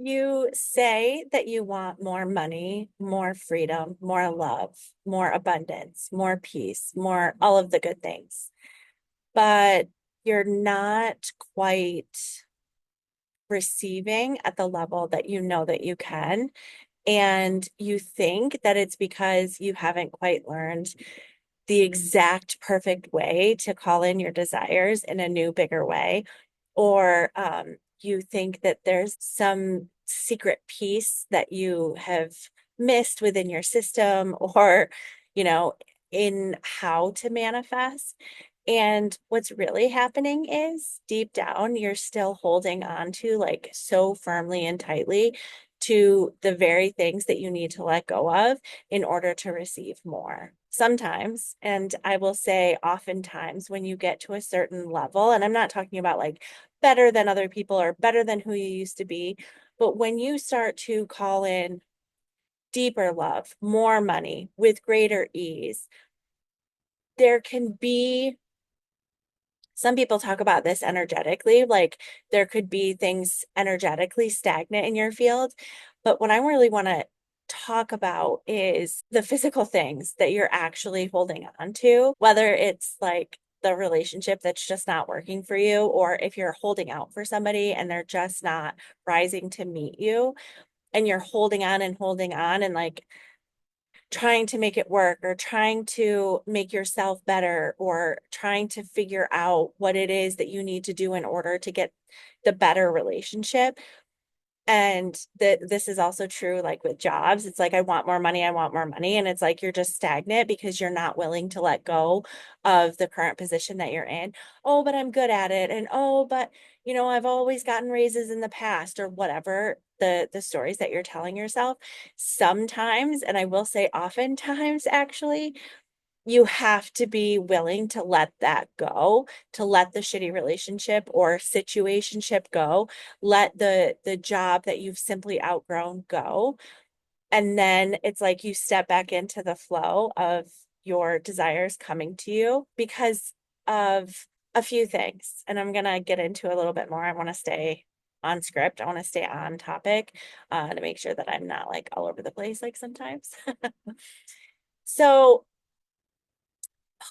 You say that you want more money, more freedom, more love, more abundance, more peace, more all of the good things, but you're not quite receiving at the level that you know that you can. And you think that it's because you haven't quite learned the exact perfect way to call in your desires in a new, bigger way. Or you think that there's some secret piece that you have missed within your system or, you know, in how to manifest. And what's really happening is deep down, you're still holding on to like so firmly and tightly to the very things that you need to let go of in order to receive more. Sometimes, and I will say oftentimes, when you get to a certain level, and I'm not talking about like better than other people or better than who you used to be, but when you start to call in deeper love, more money with greater ease, there can be some people talk about this energetically, like there could be things energetically stagnant in your field. But what I really want to talk about is the physical things that you're actually holding on to, whether it's like the relationship that's just not working for you, or if you're holding out for somebody and they're just not rising to meet you, and you're holding on and like trying to make it work or trying to make yourself better or trying to figure out what it is that you need to do in order to get the better relationship. And that this is also true like with jobs. It's like, I want more money, I want more money. And it's like you're just stagnant because you're not willing to let go of the current position that you're in. Oh, but I'm good at it. And oh, but I've always gotten raises in the past or whatever the stories that you're telling yourself. Sometimes, and I will say oftentimes actually, you have to be willing to let that go, to let the shitty relationship or situationship go, let the job that you've simply outgrown go. And then it's like you step back into the flow of your desires coming to you because of a few things. And I'm gonna get into a little bit more. I want to stay on script. I want to stay on topic to make sure that I'm not like all over the place like sometimes. So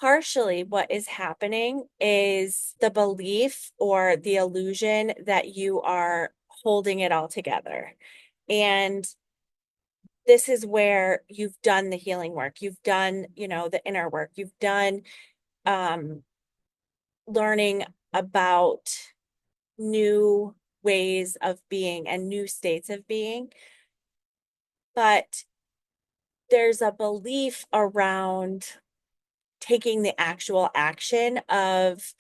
partially what is happening is the belief or the illusion that you are holding it all together. And this is where you've done the healing work. You've done, the inner work. You've done um learning about new ways of being and new states of being. But there's a belief around taking the actual action of,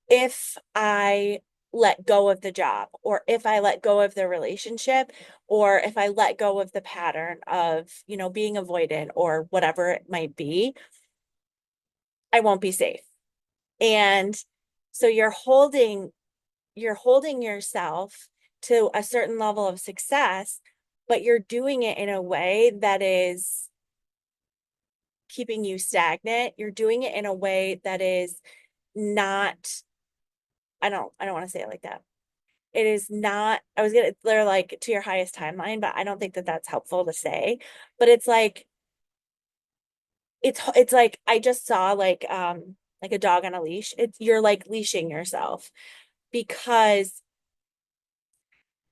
if I let go of the job, or if I let go of the relationship, or if I let go of the pattern of, being avoidant or whatever it might be, I won't be safe. And so you're holding yourself to a certain level of success, but you're doing it in a way that is keeping you stagnant. You're doing it in a way that is not, I don't want to say it like that. It is not, I was gonna, they're like to your highest timeline, but I don't think that that's helpful to say. But it's like, it's like I just saw like a dog on a leash. It's, you're like leashing yourself, because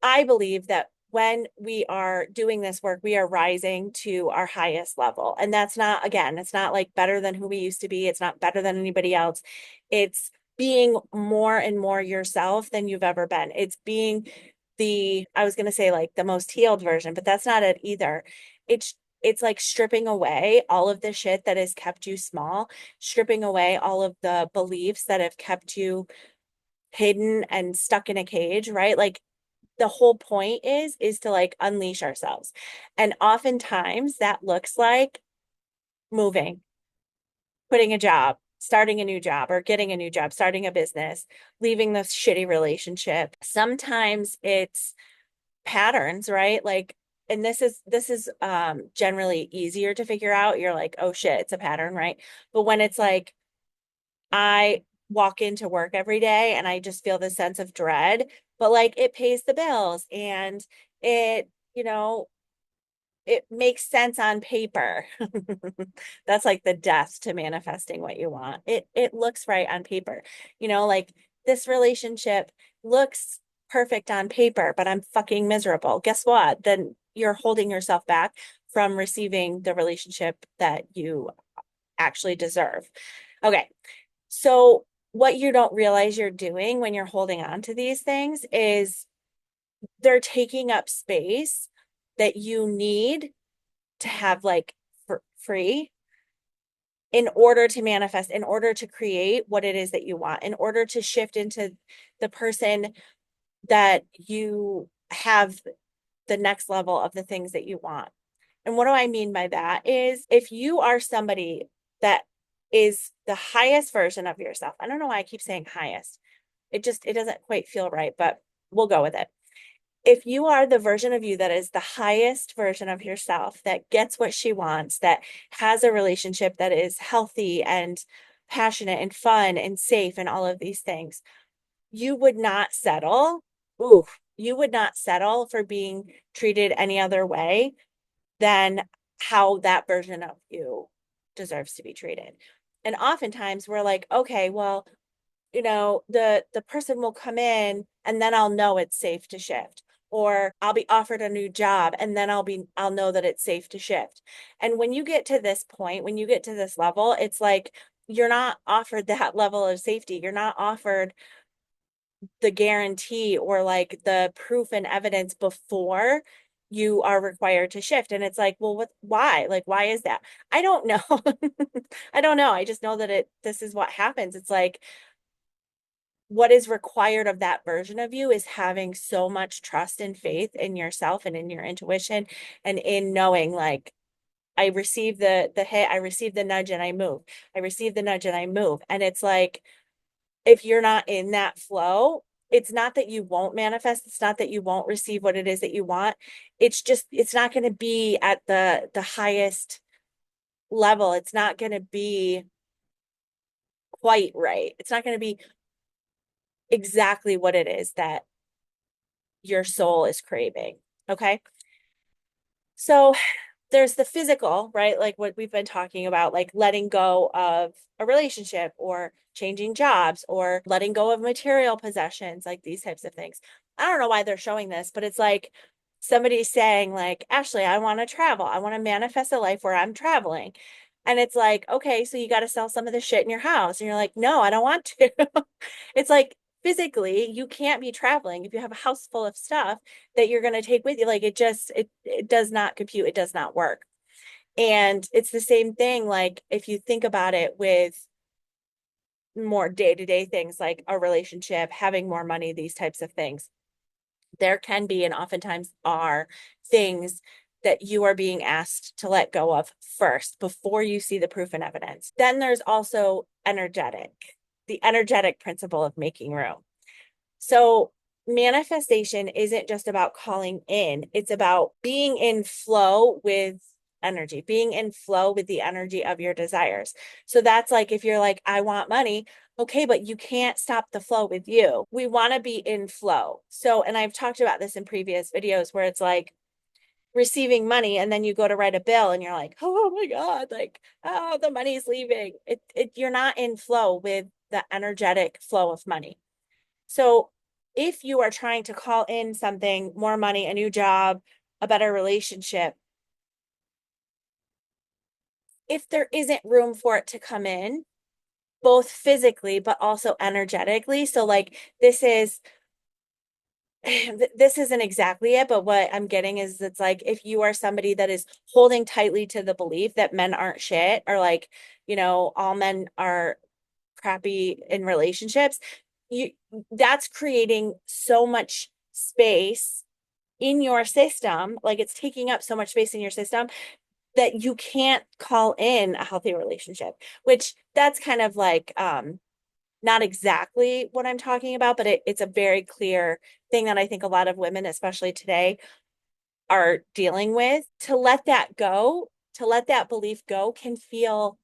I believe that when we are doing this work, we are rising to our highest level. And that's not, again, it's not like better than who we used to be. It's not better than anybody else. It's being more and more yourself than you've ever been. It's being I was going to say like the most healed version, but that's not it either. It's like stripping away all of the shit that has kept you small, stripping away all of the beliefs that have kept you hidden and stuck in a cage, right? Like the whole point is to like unleash ourselves. And oftentimes that looks like moving, quitting a job, starting a new job or getting a new job, starting a business, leaving this shitty relationship. Sometimes it's patterns, right? Like, and this is generally easier to figure out. You're like, oh shit, it's a pattern, right? But when it's like I walk into work every day and I just feel this sense of dread, but like it pays the bills and it, it makes sense on paper. That's like the death to manifesting what you want. It looks right on paper. Like this relationship looks perfect on paper, but I'm fucking miserable. Guess what? Then you're holding yourself back from receiving the relationship that you actually deserve. Okay. So what you don't realize you're doing when you're holding on to these things is they're taking up space that you need to have like free in order to manifest, in order to create what it is that you want, in order to shift into the person that you have the next level of the things that you want. And what do I mean by that is if you are somebody that is the highest version of yourself. I don't know why I keep saying highest. It doesn't quite feel right, but we'll go with it. If you are the version of you that is the highest version of yourself, that gets what she wants, that has a relationship that is healthy and passionate and fun and safe and all of these things, you would not settle. Ooh, you would not settle for being treated any other way than how that version of you deserves to be treated. And oftentimes we're like, okay, well, the person will come in and then I'll know it's safe to shift. Or I'll be offered a new job and then I'll know that it's safe to shift. And when you get to this point, when you get to this level, it's like you're not offered that level of safety. You're not offered the guarantee or like the proof and evidence before you are required to shift. And it's like, well, why? Like, why is that? I don't know. I don't know. I just know that this is what happens. It's like, what is required of that version of you is having so much trust and faith in yourself and in your intuition and in knowing like I receive the hit, I receive the nudge and I move. I receive the nudge and I move. And it's like if you're not in that flow, it's not that you won't manifest, it's not that you won't receive what it is that you want. It's just it's not going to be at the highest level. It's not going to be quite right. It's not going to be exactly what it is that your soul is craving. Okay. So there's the physical, right? Like what we've been talking about, like letting go of a relationship or changing jobs or letting go of material possessions, like these types of things. I don't know why they're showing this, but it's like somebody's saying, like, Ashley, I want to travel. I want to manifest a life where I'm traveling. And it's like, okay, so you got to sell some of the shit in your house. And you're like, no, I don't want to. It's like physically, you can't be traveling if you have a house full of stuff that you're going to take with you. Like it does not compute. It does not work. And it's the same thing. Like if you think about it with more day-to-day things like a relationship, having more money, these types of things, there can be and oftentimes are things that you are being asked to let go of first before you see the proof and evidence. Then there's also the energetic principle of making room. So manifestation isn't just about calling in, it's about being in flow with energy, being in flow with the energy of your desires. So that's like if you're like, I want money, okay, but you can't stop the flow with you. We want to be in flow. So, and I've talked about this in previous videos where it's like receiving money and then you go to write a bill and you're like, oh my God, like, oh, the money's leaving. You're not in flow with the energetic flow of money. So if you are trying to call in something, more money, a new job, a better relationship, if there isn't room for it to come in, both physically, but also energetically. So like this isn't exactly it, but what I'm getting is it's like if you are somebody that is holding tightly to the belief that men aren't shit or like, all men are crappy in relationships, you that's creating so much space in your system, like it's taking up so much space in your system that you can't call in a healthy relationship, which that's kind of like not exactly what I'm talking about, but it's a very clear thing that I think a lot of women, especially today, are dealing with. To let that go, to let that belief go can feel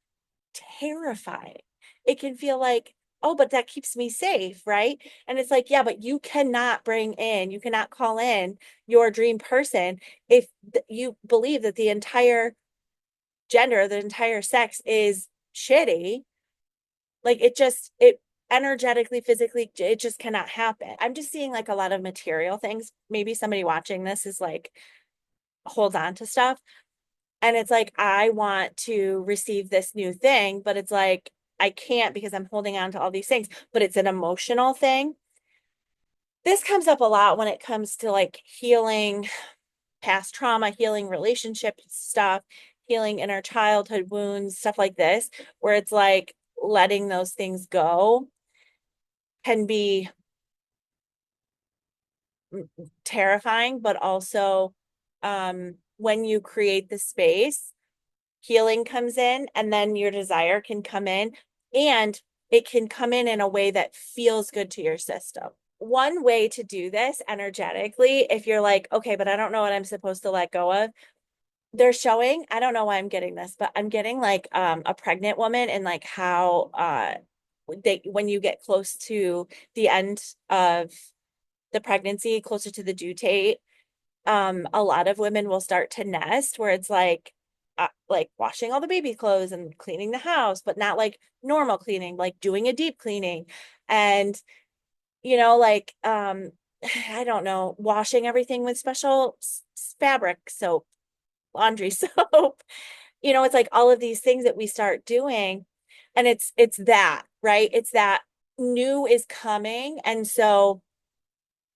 terrifying. It can feel like, oh, but that keeps me safe, right? And it's like, yeah, but you cannot you cannot call in your dream person if you believe that the entire gender, the entire sex is shitty. Like it energetically, physically, it just cannot happen. I'm just seeing like a lot of material things. Maybe somebody watching this is like, hold on to stuff. And it's like, I want to receive this new thing, but it's like, I can't because I'm holding on to all these things, but it's an emotional thing. This comes up a lot when it comes to like healing past trauma, healing relationship stuff, healing inner childhood wounds, stuff like this, where it's like letting those things go can be terrifying, but also when you create the space, healing comes in and then your desire can come in and it can come in a way that feels good to your system. One way to do this energetically, if you're like, okay, but I don't know what I'm supposed to let go of, they're showing, I don't know why I'm getting this, but I'm getting like a pregnant woman and like how they when you get close to the end of the pregnancy, closer to the due date, a lot of women will start to nest where it's like washing all the baby clothes and cleaning the house, but not like normal cleaning, like doing a deep cleaning and like I don't know, washing everything with special fabric soap, laundry soap. It's like all of these things that we start doing and it's that, right? It's that new is coming and so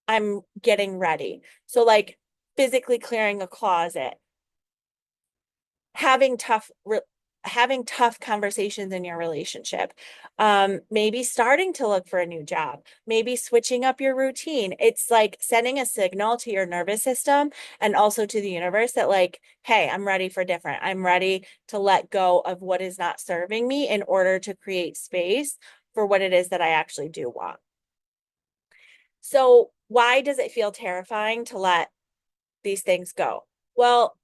I'm getting ready. So like physically clearing a closet, having having tough conversations in your relationship, maybe starting to look for a new job, maybe switching up your routine. It's like sending a signal to your nervous system and also to the universe that like, hey, I'm ready for different. I'm ready to let go of what is not serving me in order to create space for what it is that I actually do want. So why does it feel terrifying to let these things go? Well,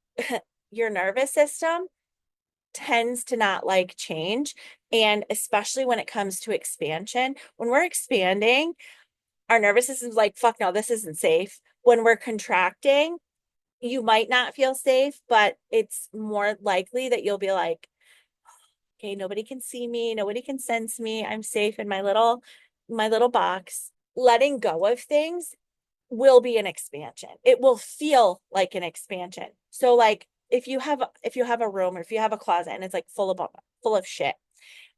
your nervous system tends to not like change. And especially when it comes to expansion, when we're expanding, our nervous system's like, fuck no, this isn't safe. When we're contracting, you might not feel safe, but it's more likely that you'll be like, okay, nobody can see me, nobody can sense me. I'm safe in my little box. Letting go of things will be an expansion. It will feel like an expansion. So like if you have a room or if you have a closet and it's like full of shit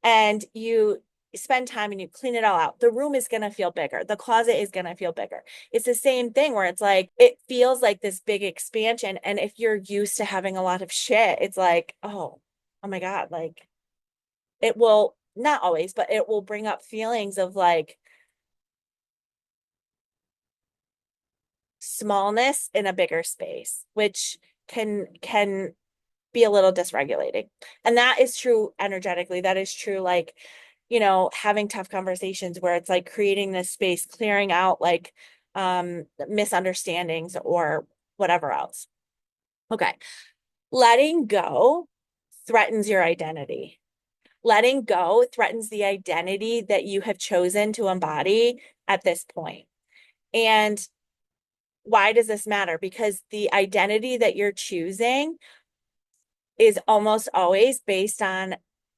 and you spend time and you clean it all out, the room is going to feel bigger. The closet is going to feel bigger. It's the same thing where it's like it feels like this big expansion and if you're used to having a lot of shit, it's like, oh my God, like it will not always, but it will bring up feelings of like smallness in a bigger space, which can be a little dysregulating. And that is true energetically. That is true, like, having tough conversations where it's like creating this space, clearing out like misunderstandings or whatever else. Okay. Letting go threatens your identity. Letting go threatens the identity that you have chosen to embody at this point. And why does this matter? Because the identity that you're choosing is almost always based on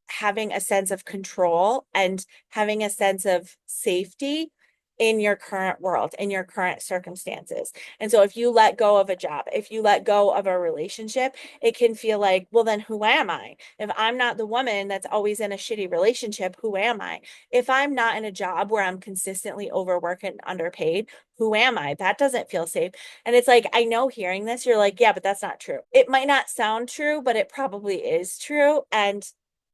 having a sense of control and having a sense of safety in your current world, in your current circumstances. And so if you let go of a job, if you let go of a relationship, it can feel like, well, then who am I? If I'm not the woman that's always in a shitty relationship, who am I? If I'm not in a job where I'm consistently overworked and underpaid, who am I? That doesn't feel safe. And it's like, I know hearing this, you're like, yeah, but that's not true. It might not sound true, but it probably is true. And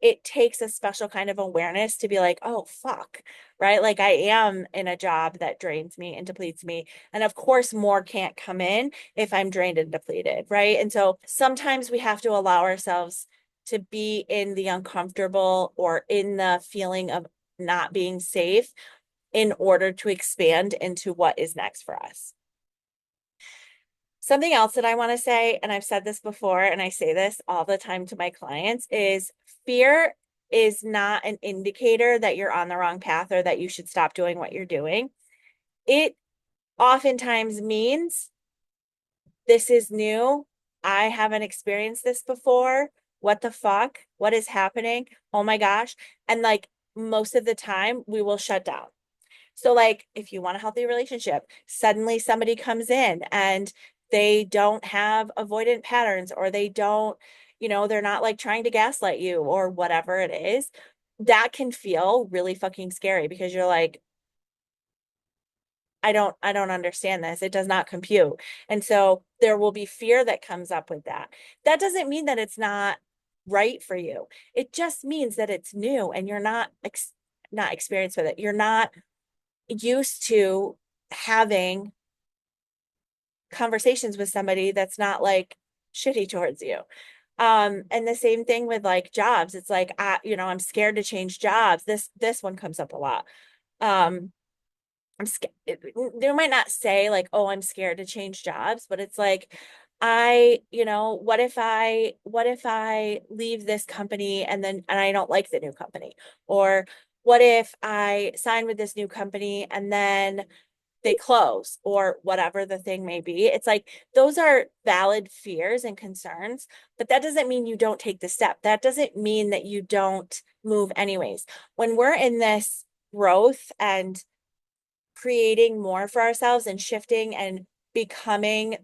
it takes a special kind of awareness to be like, oh, fuck, right? Like I am in a job that drains me and depletes me. And of course, more can't come in if I'm drained and depleted, right? And so sometimes we have to allow ourselves to be in the uncomfortable or in the feeling of not being safe in order to expand into what is next for us. Something else that I want to say, and I've said this before, and I say this all the time to my clients, is fear is not an indicator that you're on the wrong path or that you should stop doing what you're doing. It oftentimes means this is new. I haven't experienced this before. What the fuck? What is happening? Oh my gosh. And like most of the time, we will shut down. So, like, if you want a healthy relationship, suddenly somebody comes in and they don't have avoidant patterns, or they don't, they're not like trying to gaslight you or whatever it is. That can feel really fucking scary because you're like, I don't understand this. It does not compute. And so there will be fear that comes up with that. That doesn't mean that it's not right for you. It just means that it's new and you're not experienced with it. You're not used to having conversations with somebody that's not like shitty towards you. And the same thing with like jobs. It's like I'm scared to change jobs. This one comes up a lot. Um, I'm scared. They might not say like, "Oh, I'm scared to change jobs," but it's like, what if I leave this company and I don't like the new company? Or what if I sign with this new company and then they close or whatever the thing may be? It's like those are valid fears and concerns, but that doesn't mean you don't take the step. That doesn't mean that you don't move anyways. When we're in this growth and creating more for ourselves and shifting and becoming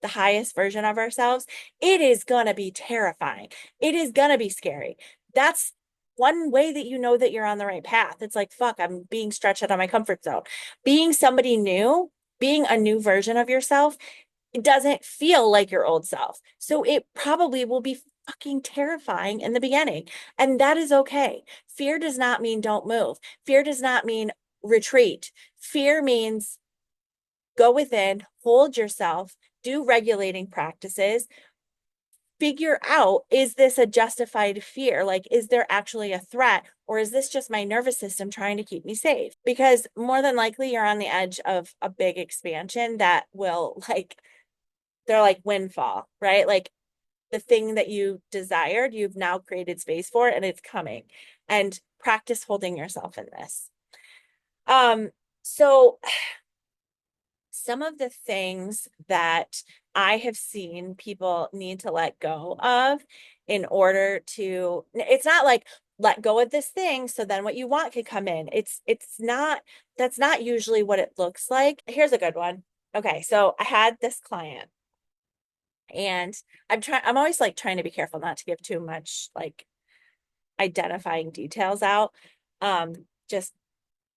the highest version of ourselves, it is going to be terrifying. It is going to be scary. That's one way that you know that you're on the right path. It's like, fuck, I'm being stretched out of my comfort zone. Being somebody new, being a new version of yourself, it doesn't feel like your old self. So it probably will be fucking terrifying in the beginning. And that is okay. Fear does not mean don't move. Fear does not mean retreat. Fear means go within, hold yourself, do regulating practices, figure out, is this a justified fear? Like, is there actually a threat? Or is this just my nervous system trying to keep me safe? Because more than likely, you're on the edge of a big expansion that will, like, they're like windfall, right? Like the thing that you desired, you've now created space for, and it's coming. And practice holding yourself in this. So some of the things that I have seen people need to let go of in order to, it's not like let go of this thing so then what you want could come in. It's not, that's not usually what it looks like. Here's a good one. Okay, so I had this client and I'm always like trying to be careful not to give too much like identifying details out. Just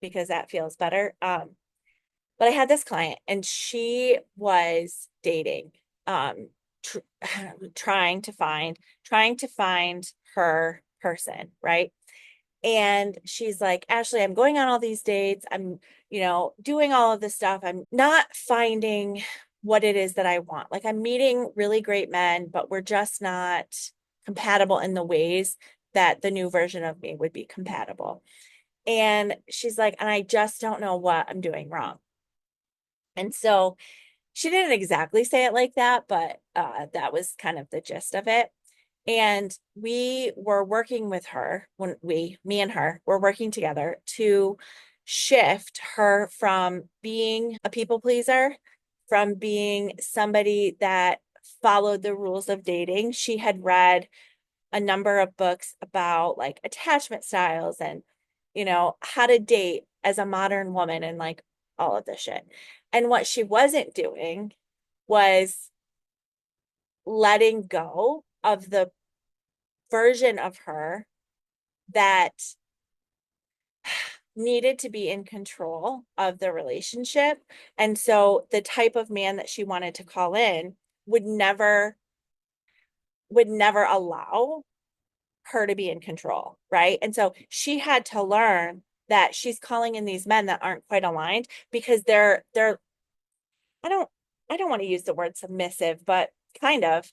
because that feels better. But I had this client and she was dating, um, tr trying to find her person, right? And she's like, Ashley, I'm going on all these dates. I'm, doing all of this stuff. I'm not finding what it is that I want. Like I'm meeting really great men, but we're just not compatible in the ways that the new version of me would be compatible. And she's like, and I just don't know what I'm doing wrong. And so she didn't exactly say it like that, but that was kind of the gist of it. And we were working with her me and her were working together to shift her from being a people pleaser, from being somebody that followed the rules of dating. She had read a number of books about like attachment styles and, how to date as a modern woman and like all of this shit. And what she wasn't doing was letting go of the version of her that needed to be in control of the relationship. And so the type of man that she wanted to call in would never allow her to be in control, right? And so she had to learn that she's calling in these men that aren't quite aligned because they're I don't I don't want to use the word submissive, but kind of.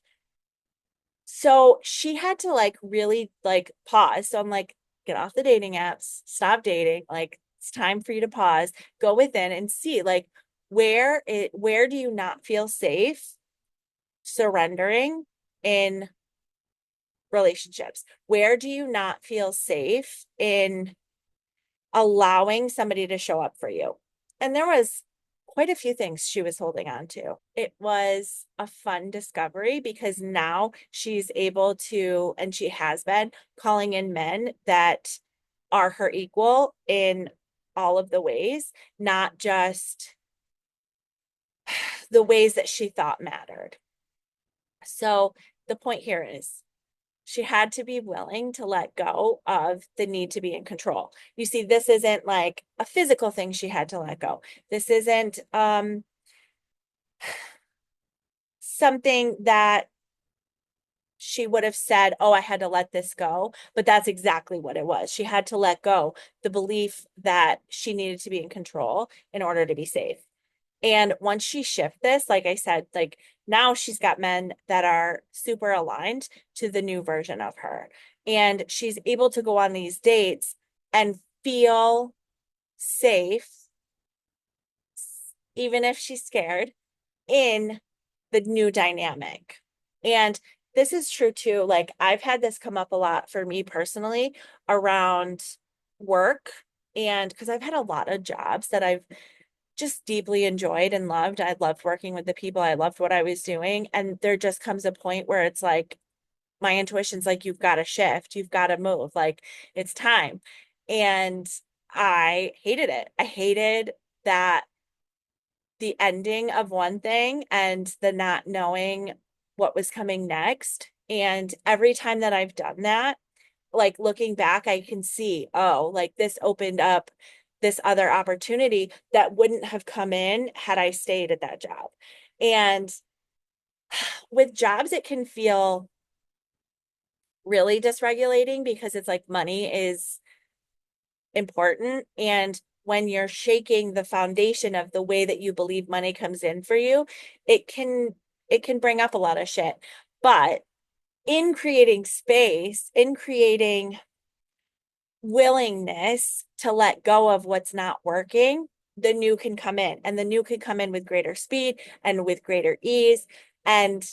So she had to like really like pause. So I'm like, get off the dating apps, stop dating. Like it's time for you to pause, go within and see like where do you not feel safe surrendering in relationships? Where do you not feel safe in allowing somebody to show up for you? And there was quite a few things she was holding on to. It was a fun discovery because now she's able to, and she has been calling in men that are her equal in all of the ways, not just the ways that she thought mattered. So the point here is she had to be willing to let go of the need to be in control. You see, this isn't like a physical thing she had to let go. This isn't something that she would have said, oh, I had to let this go. But that's exactly what it was. She had to let go the belief that she needed to be in control in order to be safe. And once she shift this, like I said, like now she's got men that are super aligned to the new version of her. And she's able to go on these dates and feel safe, even if she's scared, in the new dynamic. And this is true too. Like I've had this come up a lot for me personally around work. And because I've had a lot of jobs that I've just deeply enjoyed and loved. I loved working with the people. I loved what I was doing. And there just comes a point where it's like my intuition's like, you've got to shift, you've got to move, like it's time. And I hated it. I hated that the ending of one thing and the not knowing what was coming next. And every time that I've done that, like looking back, I can see, oh, like this opened up this other opportunity that wouldn't have come in had I stayed at that job. And with jobs, it can feel really dysregulating because it's like money is important. And when you're shaking the foundation of the way that you believe money comes in for you, it can bring up a lot of shit. But in creating space, in creating willingness to let go of what's not working, the new can come in, and the new can come in with greater speed and with greater ease. And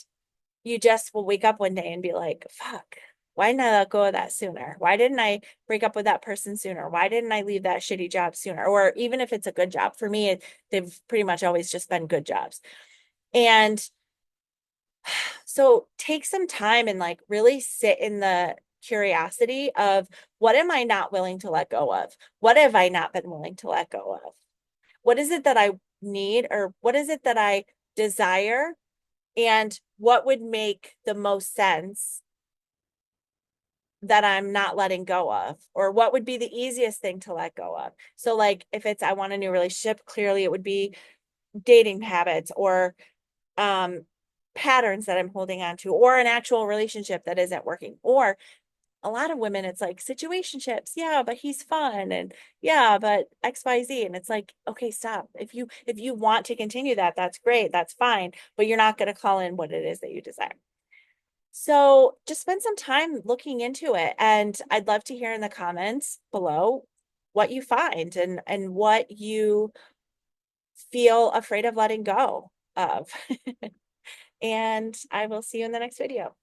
you just will wake up one day and be like, fuck, why didn't I let go of that sooner? Why didn't I break up with that person sooner? Why didn't I leave that shitty job sooner? Or even if it's a good job for me, they've pretty much always just been good jobs. And so take some time and like really sit in the curiosity of what am I not willing to let go of? What have I not been willing to let go of? What is it that I need, or what is it that I desire? And what would make the most sense that I'm not letting go of? Or what would be the easiest thing to let go of? So like if it's I want a new relationship, clearly it would be dating habits or patterns that I'm holding on to, or an actual relationship that isn't working. Or a lot of women, it's like situationships. Yeah, but he's fun. And yeah, but XYZ. And it's like, okay, stop. If you want to continue that, that's great. That's fine. But you're not going to call in what it is that you desire. So just spend some time looking into it. And I'd love to hear in the comments below what you find and what you feel afraid of letting go of. And I will see you in the next video.